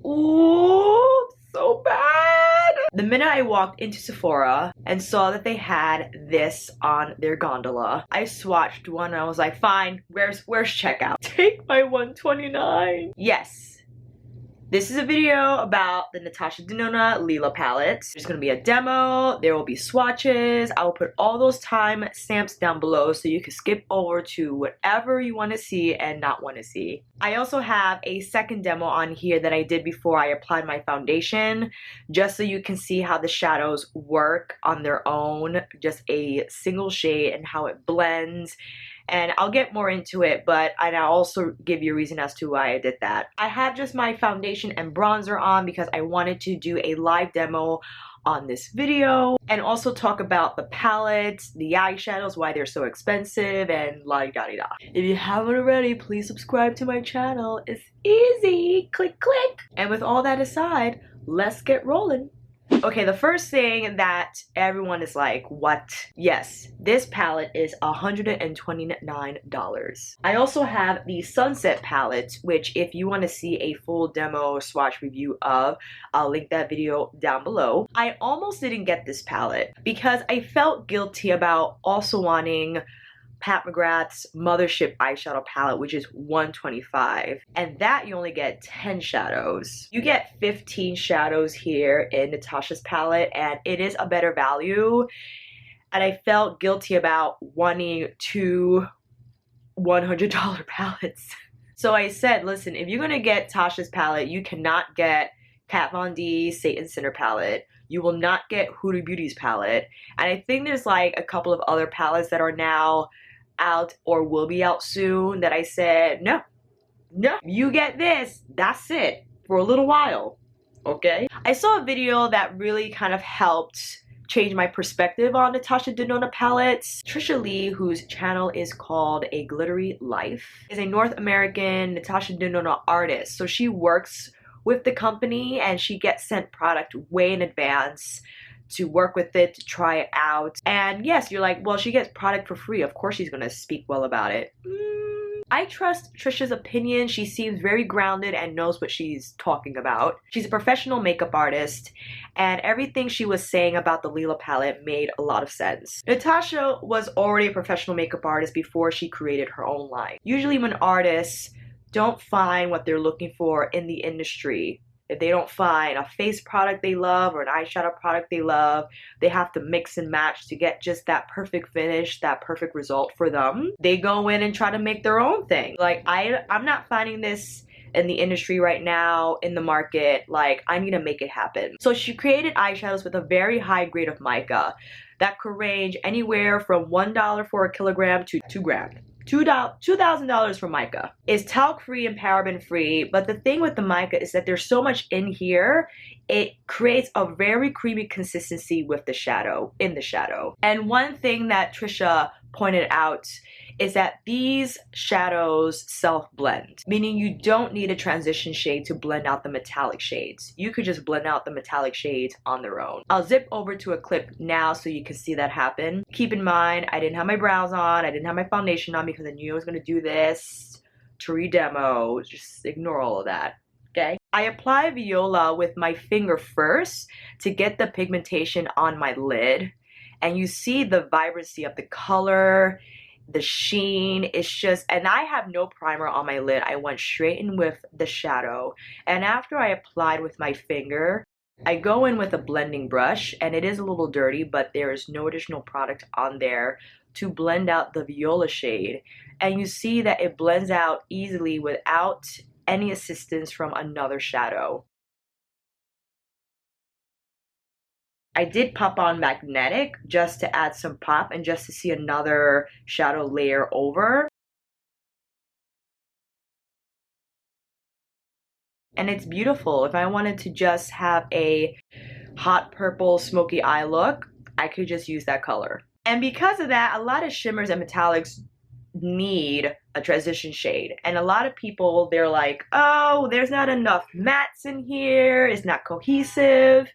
Ooh, so bad. The minute I walked into Sephora and saw that they had this on their gondola, I swatched one and I was like, fine, where's checkout? Take my $129. Yes. This is a video about the NATASHA DENONA LILA palettes. There's going to be a demo, there will be swatches. I will put all those time stamps down below so you can skip over to whatever you want to see and not want to see. I also have a second demo on here that I did before I applied my foundation, just so you can see how the shadows work on their own, just a single shade and how it blends. And I'll get more into it, but I'll also give you a reason as to why I did that. I have just my foundation and bronzer on because I wanted to do a live demo on this video and also talk about the palettes, the eyeshadows, why they're so expensive, and la-di-da-di-da. If you haven't already, please subscribe to my channel. It's easy. Click, click. And with all that aside, let's get rolling. Okay, the first thing that everyone is like, what? Yes, this palette is $129. I also have the Sunset palette, which if you want to see a full demo swatch review of, I'll link that video down below. I almost didn't get this palette because I felt guilty about also wanting Pat McGrath's Mothership eyeshadow palette, which is $125, and that you only get 10 shadows. You get 15 shadows here in Natasha's palette, and it is a better value, and I felt guilty about wanting two $100 palettes. So I said, listen, if you're gonna get Tasha's palette, you cannot get Kat Von D's Satan Center palette. You will not get Huda Beauty's palette, and I think there's like a couple of other palettes that are now out or will be out soon that I said, no, you get this, that's it, for a little while, okay? I saw a video that really kind of helped change my perspective on NATASHA DENONA palettes. Trisha Lee, whose channel is called A Glittery Life, is a North American NATASHA DENONA artist. So she works with the company and she gets sent product way in advance to work with it, to try it out. And yes, you're like, well, she gets product for free. Of course she's gonna speak well about it. I trust Trisha's opinion. She seems very grounded and knows what she's talking about. She's a professional makeup artist, and everything she was saying about the Lila palette made a lot of sense. Natasha was already a professional makeup artist before she created her own line. Usually when artists don't find what they're looking for in the industry, if they don't find a face product they love or an eyeshadow product they love, they have to mix and match to get just that perfect finish, that perfect result for them. They go in and try to make their own thing. Like, I'm not finding this in the industry right now, in the market. Like, I need to make it happen. So she created eyeshadows with a very high grade of mica that could range anywhere from $1 for a kilogram to $2,000. $2,000 for mica. It's talc free and paraben free, but the thing with the mica is that there's so much in here, it creates a very creamy consistency with the shadow, in the shadow. And one thing that Trisha pointed out is that these shadows self-blend, meaning you don't need a transition shade to blend out the metallic shades. You could just blend out the metallic shades on their own. I'll zip over to a clip now so you can see that happen. Keep in mind, I didn't have my brows on, I didn't have my foundation on because I knew I was gonna do this to re-demo. Just ignore all of that, okay? I apply Viola with my finger first to get the pigmentation on my lid, and you see the vibrancy of the color, the sheen. It's just, and I have no primer on my lid. I went straight in with the shadow, and after I applied with my finger, I go in with a blending brush, and it is a little dirty, but there is no additional product on there to blend out the Viola shade, and you see that it blends out easily without any assistance from another shadow. I did pop on Magnetic just to add some pop and just to see another shadow layer over. And it's beautiful. If I wanted to just have a hot purple smoky eye look, I could just use that color. And because of that, a lot of shimmers and metallics need a transition shade. And a lot of people, they're like, oh, there's not enough mattes in here, it's not cohesive.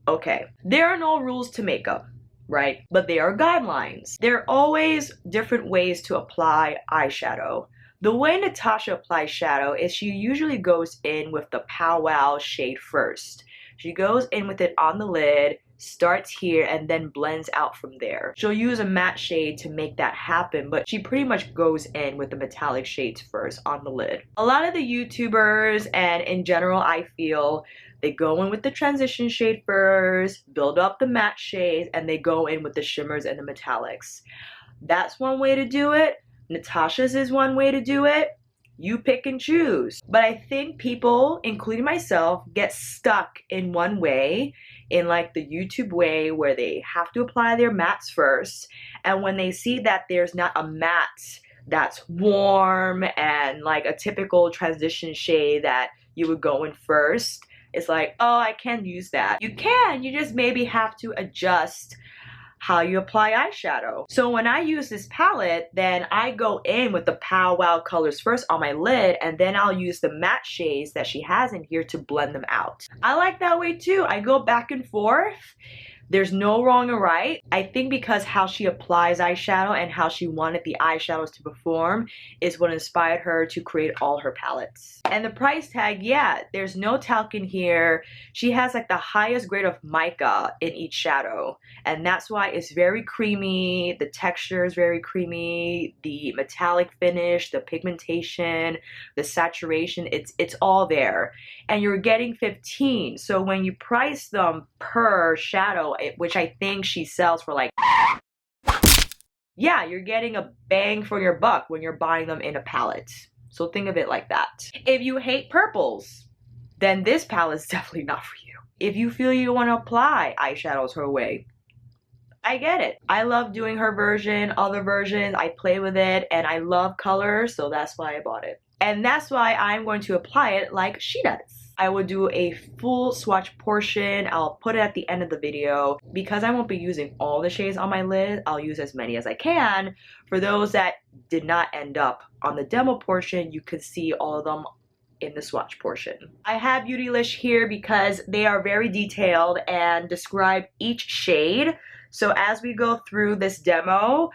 Okay, there are no rules to makeup, right? But there are guidelines. There are always different ways to apply eyeshadow. The way Natasha applies shadow is she usually goes in with the Pow Wow shade first. She goes in with it on the lid, starts here, and then blends out from there. She'll use a matte shade to make that happen, but she pretty much goes in with the metallic shades first on the lid. A lot of the YouTubers, and in general I feel, they go in with the transition shade first, build up the matte shades, and they go in with the shimmers and the metallics. That's one way to do it. Natasha's is one way to do it. You pick and choose. But I think people, including myself, get stuck in one way, in like the YouTube way, where they have to apply their mattes first. And when they see that there's not a matte that's warm and like a typical transition shade that you would go in first, it's like, oh, I can't use that. You can, you just maybe have to adjust how you apply eyeshadow. So when I use this palette, then I go in with the Pow Wow colors first on my lid, and then I'll use the matte shades that she has in here to blend them out. I like that way too. I go back and forth. There's no wrong or right. I think because how she applies eyeshadow and how she wanted the eyeshadows to perform is what inspired her to create all her palettes. And the price tag, yeah, there's no talc in here. She has like the highest grade of mica in each shadow, and that's why it's very creamy. The texture is very creamy. The metallic finish, the pigmentation, the saturation, it's all there. And you're getting 15. So when you price them per shadow, which I think she sells for like, yeah, you're getting a bang for your buck when you're buying them in a palette. So think of it like that. If you hate purples, then this palette is definitely not for you. If you feel you want to apply eyeshadows her way, I get it. I love doing her version, other versions. I play with it and I love color, so that's why I bought it. And that's why I'm going to apply it like she does. I will do a full swatch portion. I'll put it at the end of the video. Because I won't be using all the shades on my lid, I'll use as many as I can. For those that did not end up on the demo portion, you could see all of them in the swatch portion. I have Beautylish here because they are very detailed and describe each shade. So as we go through this demo,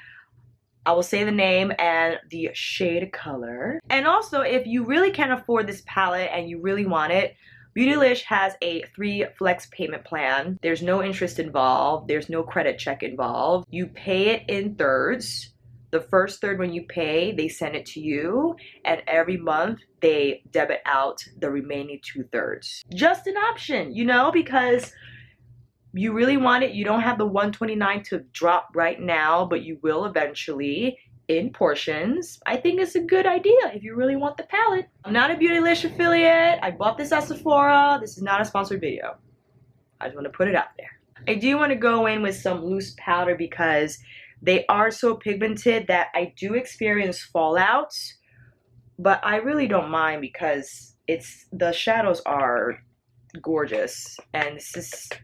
I will say the name and the shade color. And also, if you really can't afford this palette and you really want it, Beautylish has a 3 flex payment plan. There's no interest involved. There's no credit check involved. You pay it in thirds. The first third when you pay, they send it to you. And every month, they debit out the remaining 2/3. Just an option, you know, because you really want it. You don't have the $129 to drop right now, but you will eventually in portions. I think it's a good idea if you really want the palette. I'm not a Beautylish affiliate. I bought this at Sephora. This is not a sponsored video. I just want to put it out there. I do want to go in with some loose powder because they are so pigmented that I do experience fallout, but I really don't mind because the shadows are gorgeous and it's just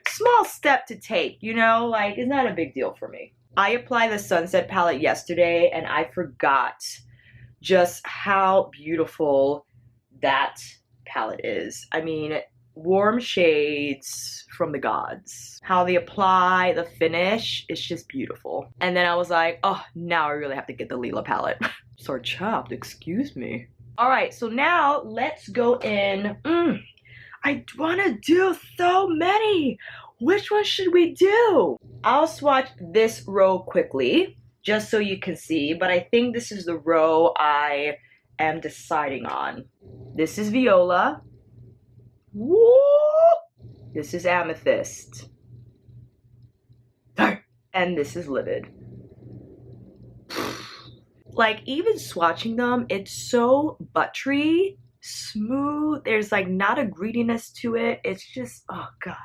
small step to take, you know, like it's not a big deal for me. I applied the Sunset palette yesterday and I forgot just how beautiful that palette is. I mean, warm shades from the gods. How they apply the finish is just beautiful. And then I was like, oh, now I really have to get the Lila palette. So chopped, excuse me. All right, so now let's go in. I want to do so many. Which one should we do? I'll swatch this row quickly just so you can see, but I think this is the row I am deciding on. This is Viola. Woo! This is Amethyst. And this is Livid. Like, even swatching them, it's so buttery, smooth. There's like not a greediness to it. It's just, oh god.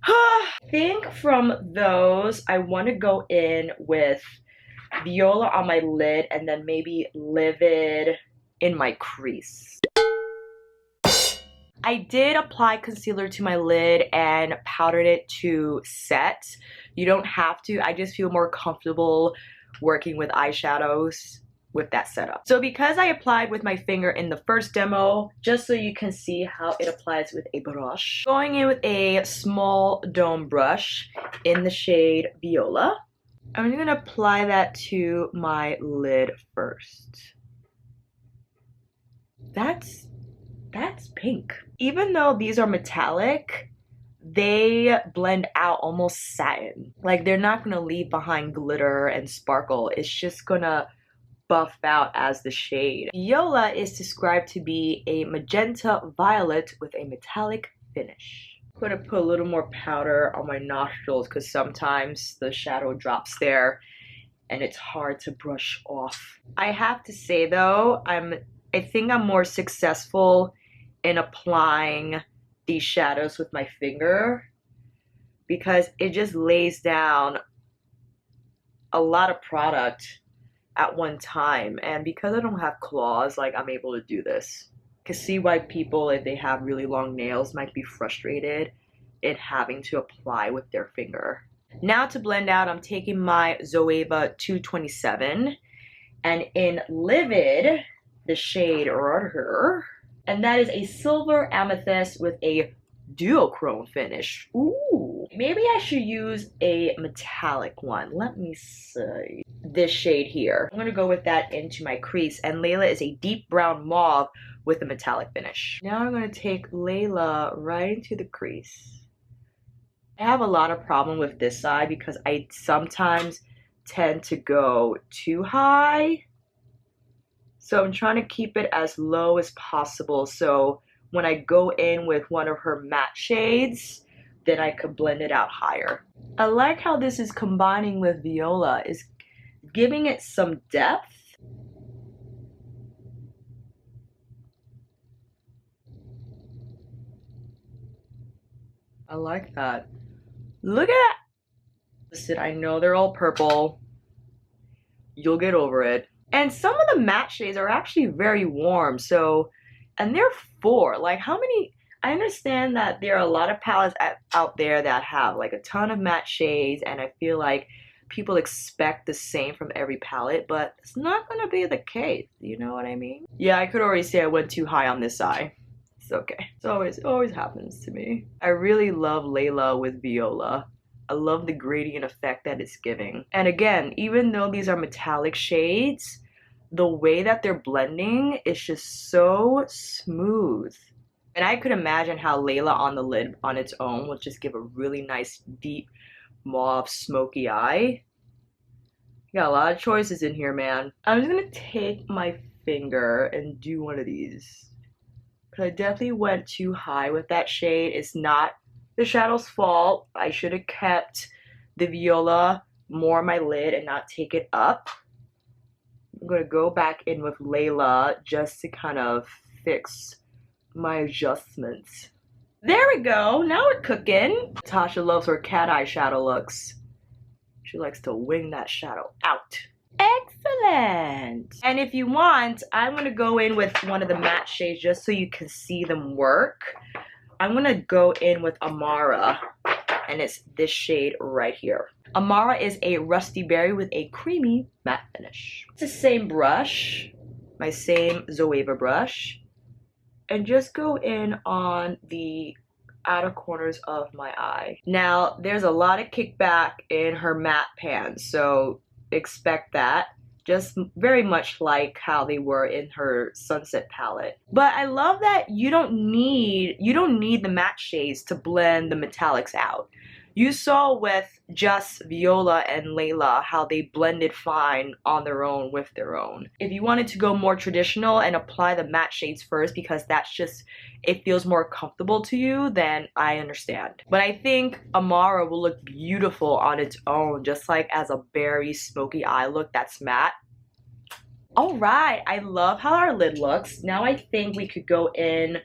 I think from those, I want to go in with Viola on my lid and then maybe Livid in my crease. I did apply concealer to my lid and powdered it to set. You don't have to. I just feel more comfortable working with eyeshadows with that setup. So because I applied with my finger in the first demo, just so you can see how it applies with a brush, going in with a small dome brush in the shade Viola. I'm gonna apply that to my lid first. That's pink. Even though these are metallic, they blend out almost satin. Like, they're not gonna leave behind glitter and sparkle. It's just gonna buff out as the shade. Viola is described to be a magenta violet with a metallic finish. I'm gonna put a little more powder on my nostrils because sometimes the shadow drops there and it's hard to brush off. I have to say though, I think I'm more successful in applying these shadows with my finger because it just lays down a lot of product at one time, and because I don't have claws, like, I'm able to do this. I can see why people, if they have really long nails, might be frustrated in having to apply with their finger. Now to blend out, I'm taking my Zoeva 227 and in Livid, the shade right here, and that is a silver amethyst with a duochrome finish. Ooh, maybe I should use a metallic one. Let me see. This shade here. I'm gonna go with that into my crease, and Layla is a deep brown mauve with a metallic finish. Now I'm gonna take Layla right into the crease. I have a lot of problem with this side because I sometimes tend to go too high. So I'm trying to keep it as low as possible, so when I go in with one of her matte shades, then I could blend it out higher. I like how this is combining with Viola, is giving it some depth. I like that. Look at that! Listen, I know they're all purple. You'll get over it. And some of the matte shades are actually very warm, so, and they're 4. Like, how many, I understand that there are a lot of palettes out there that have like a ton of matte shades, and I feel like people expect the same from every palette, but it's not gonna be the case, you know what I mean? Yeah, I could already say I went too high on this eye. It's okay. It always happens to me. I really love Layla with Viola. I love the gradient effect that it's giving. And again, even though these are metallic shades, the way that they're blending is just so smooth. And I could imagine how Layla on the lid on its own will just give a really nice deep mauve smoky eye. You got a lot of choices in here, man. I'm just gonna take my finger and do one of these. Because I definitely went too high with that shade. It's not the shadow's fault. I should have kept the Viola more on my lid and not take it up. I'm gonna go back in with Layla just to kind of fix my adjustments. There we go, now we're cooking. Natasha loves her cat eye shadow looks. She likes to wing that shadow out. Excellent! And if you want, I'm gonna go in with one of the matte shades just so you can see them work. I'm gonna go in with Amara, and it's this shade right here. Amara is a rusty berry with a creamy matte finish. It's the same brush, my same Zoeva brush, and just go in on the outer corners of my eye. Now, there's a lot of kickback in her matte pans, so expect that. Just very much like how they were in her Sunset palette. But I love that you don't need the matte shades to blend the metallics out. You saw with just Viola and Layla how they blended fine on their own with their own. If you wanted to go more traditional and apply the matte shades first because that's just, it feels more comfortable to you, then I understand. But I think Amara will look beautiful on its own, just like as a berry smoky eye look that's matte. Alright, I love how our lid looks. Now I think we could go in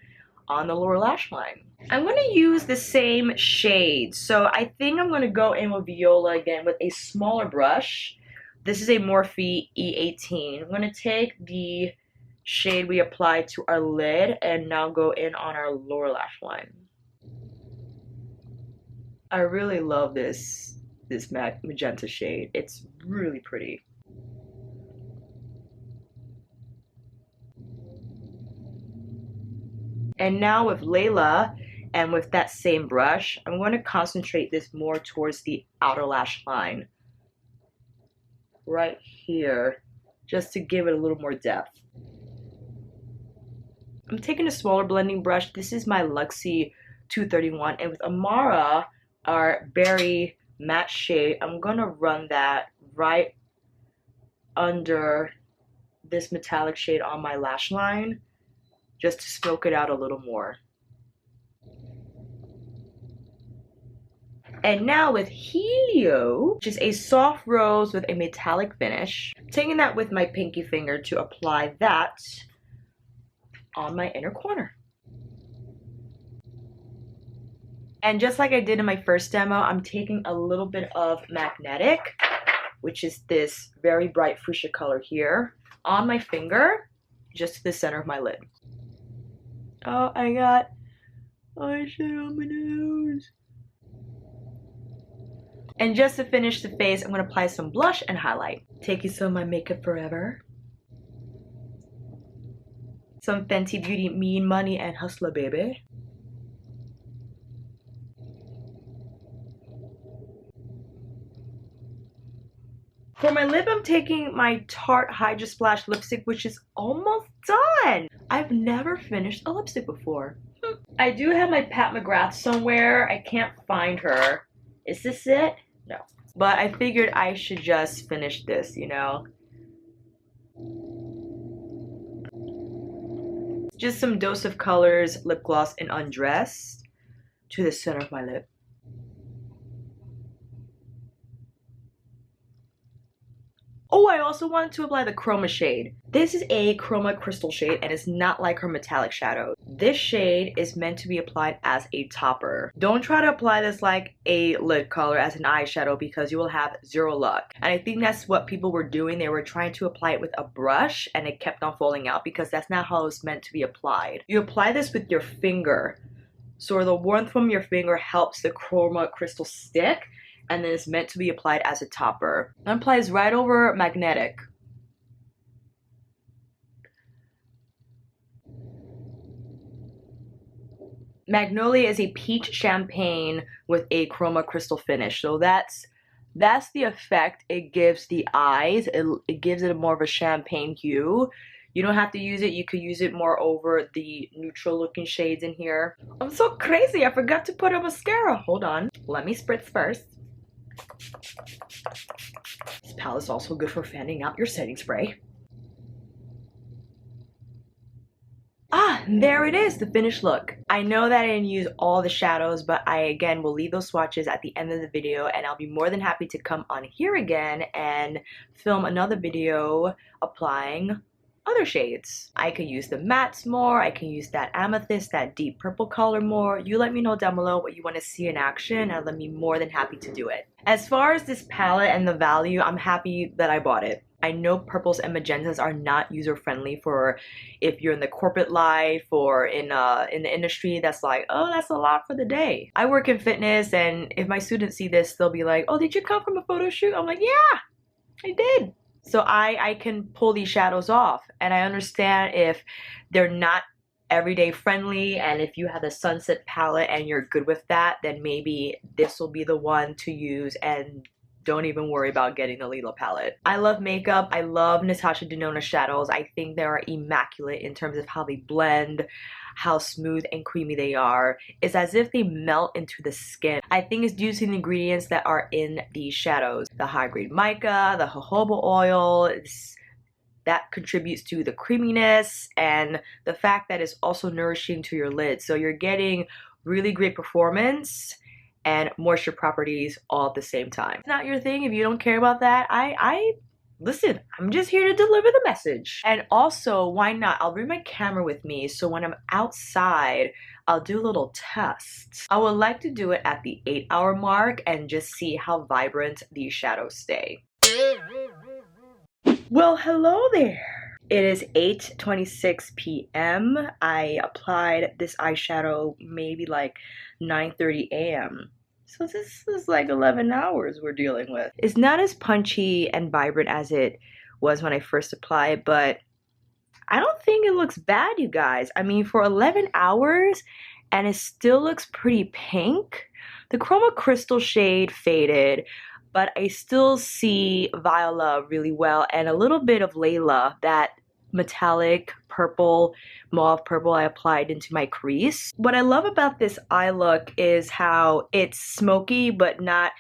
on the lower lash line. I'm going to use the same shade, so I think I'm going to go in with Viola again with a smaller brush. This is a Morphe E18. I'm going to take the shade we applied to our lid and now go in on our lower lash line. I really love this magenta shade. It's really pretty. And now with Layla, and with that same brush, I'm going to concentrate this more towards the outer lash line. right here just to give it a little more depth. I'm taking a smaller blending brush. This is my Luxie 231, and with Amara, our berry matte shade, I'm gonna run that right under this metallic shade on my lash line just to smoke it out a little more. And now with Helio, which is a soft rose with a metallic finish, I'm taking that with my pinky finger to apply that on my inner corner. And just like I did in my first demo, I'm taking a little bit of Magnetic, which is this very bright fuchsia color here, on my finger, just to the center of my lid. Oh, I got eyeshadow on my nose. And just to finish the face, I'm going to apply some blush and highlight. Taking some of my Makeup Forever. Some Fenty Beauty Mean Money and Hustler Baby. For my lip, I'm taking my Tarte Hydra Splash lipstick, which is almost done. I've never finished a lipstick before. I do have my Pat McGrath somewhere. I can't find her. Is this it? No. But I figured I should just finish this, you know? Just some Dose of Colors lip gloss in Undressed to the center of my lip. Oh, I also wanted to apply the Chroma shade. This is a Chroma crystal shade and it's not like her metallic shadow. This shade is meant to be applied as a topper. Don't try to apply this like a lid color as an eyeshadow because you will have zero luck. And I think that's what people were doing. They were trying to apply it with a brush and it kept on falling out because that's not how it's meant to be applied. You apply this with your finger. So the warmth from your finger helps the Chroma crystal stick, and then it's meant to be applied as a topper. It applies right over Magnetic. Magnolia is a peach champagne with a Chroma crystal finish. So that's the effect it gives the eyes. It gives it more of a champagne hue. You don't have to use it. You could use it more over the neutral looking shades in here. I'm so crazy. I forgot to put a mascara. Hold on. Let me spritz first. This palette is also good for fanning out your setting spray. Ah, there it is, the finished look. I know that I didn't use all the shadows, but I again will leave those swatches at the end of the video, and I'll be more than happy to come on here again and film another video applying other shades. I could use the mattes more, I can use that amethyst, that deep purple color more. You let me know down below what you want to see in action and I'll be more than happy to do it. As far as this palette and the value, I'm happy that I bought it. I know purples and magentas are not user-friendly for if you're in the corporate life or in the industry that's like, oh, that's a lot for the day. I work in fitness, and if my students see this, they'll be like, oh, did you come from a photo shoot? I'm like, yeah, I did. So I can pull these shadows off, and I understand if they're not everyday friendly, and if you have the Sunset palette and you're good with that, then maybe this will be the one to use, and don't even worry about getting the Lila palette. I love makeup. I love NATASHA DENONA shadows. I think they are immaculate in terms of how they blend, how smooth and creamy they are. It's as if they melt into the skin. I think it's due to the ingredients that are in these shadows. The high-grade mica, the jojoba oil, that contributes to the creaminess, and the fact that it's also nourishing to your lids. So you're getting really great performance and moisture properties all at the same time. It's not your thing if you don't care about that. Listen, I'm just here to deliver the message. And also, why not? I'll bring my camera with me, so when I'm outside, I'll do a little test. I would like to do it at the 8-hour mark and just see how vibrant these shadows stay. Well, hello there. It is 8:26 p.m. I applied this eyeshadow maybe like 9:30 a.m. So this is like 11 hours we're dealing with. It's not as punchy and vibrant as it was when I first applied, but I don't think it looks bad, you guys. I mean, for 11 hours and it still looks pretty pink. The Chroma Crystal shade faded. but I still see Viola really well, and a little bit of Layla, that metallic purple, mauve purple I applied into my crease. What I love about this eye look is how it's smoky, but not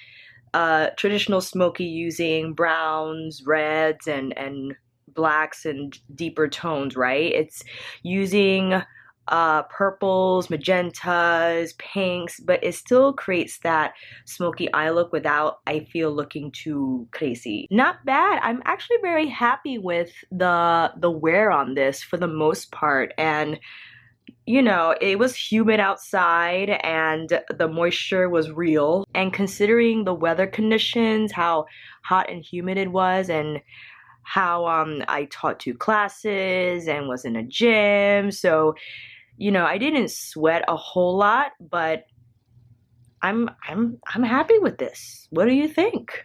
traditional smoky, using browns, reds, and blacks and deeper tones, right? It's using purples, magentas, pinks, but it still creates that smoky eye look without, I feel, looking too crazy. Not bad. I'm actually very happy with the wear on this for the most part, and you know, it was humid outside and the moisture was real, and considering the weather conditions, how hot and humid it was, and how I taught 2 classes and was in a gym, so you know, I didn't sweat a whole lot, but I'm happy with this. What do you think?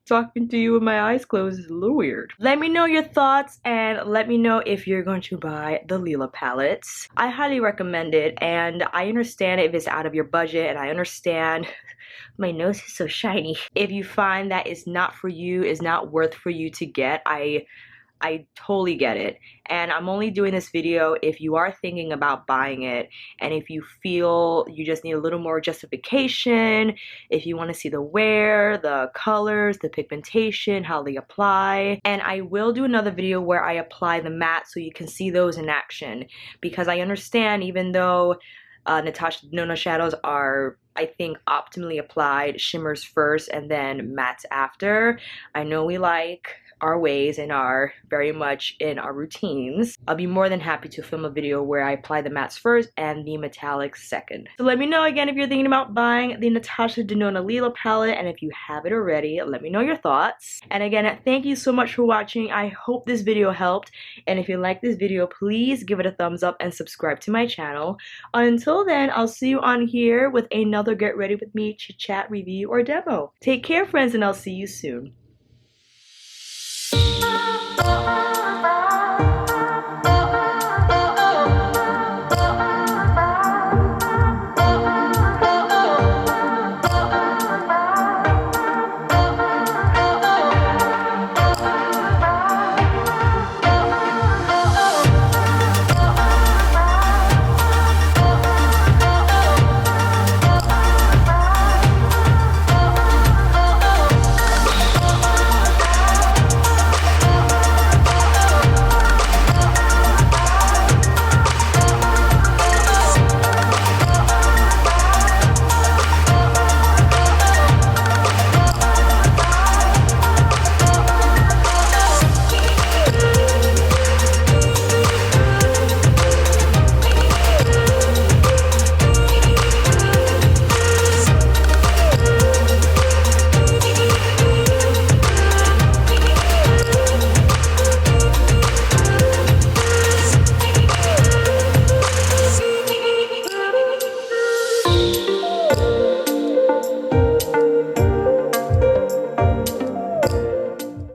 Talking to you with my eyes closed is a little weird. Let me know your thoughts, and let me know if you're going to buy the Lila palettes. I highly recommend it, and I understand if it's out of your budget, and I understand my nose is so shiny. If you find that it's not for you, is not worth for you to get, I totally get it, and I'm only doing this video if you are thinking about buying it, and if you feel you just need a little more justification, if you want to see the wear, the colors, the pigmentation, how they apply. And I will do another video where I apply the matte so you can see those in action, because I understand, even though NATASHA DENONA shadows are, I think, optimally applied, shimmers first and then mattes after, I know we like our ways and are very much in our routines. I'll be more than happy to film a video where I apply the mattes first and the metallics second. So let me know again if you're thinking about buying the NATASHA DENONA Lila palette, and if you have it already, let me know your thoughts. And again, thank you so much for watching. I hope this video helped, and if you like this video, please give it a thumbs up and subscribe to my channel. Until then, I'll see you on here with another Get Ready With Me chit chat, review, or demo. Take care, friends, and I'll see you soon. Oh,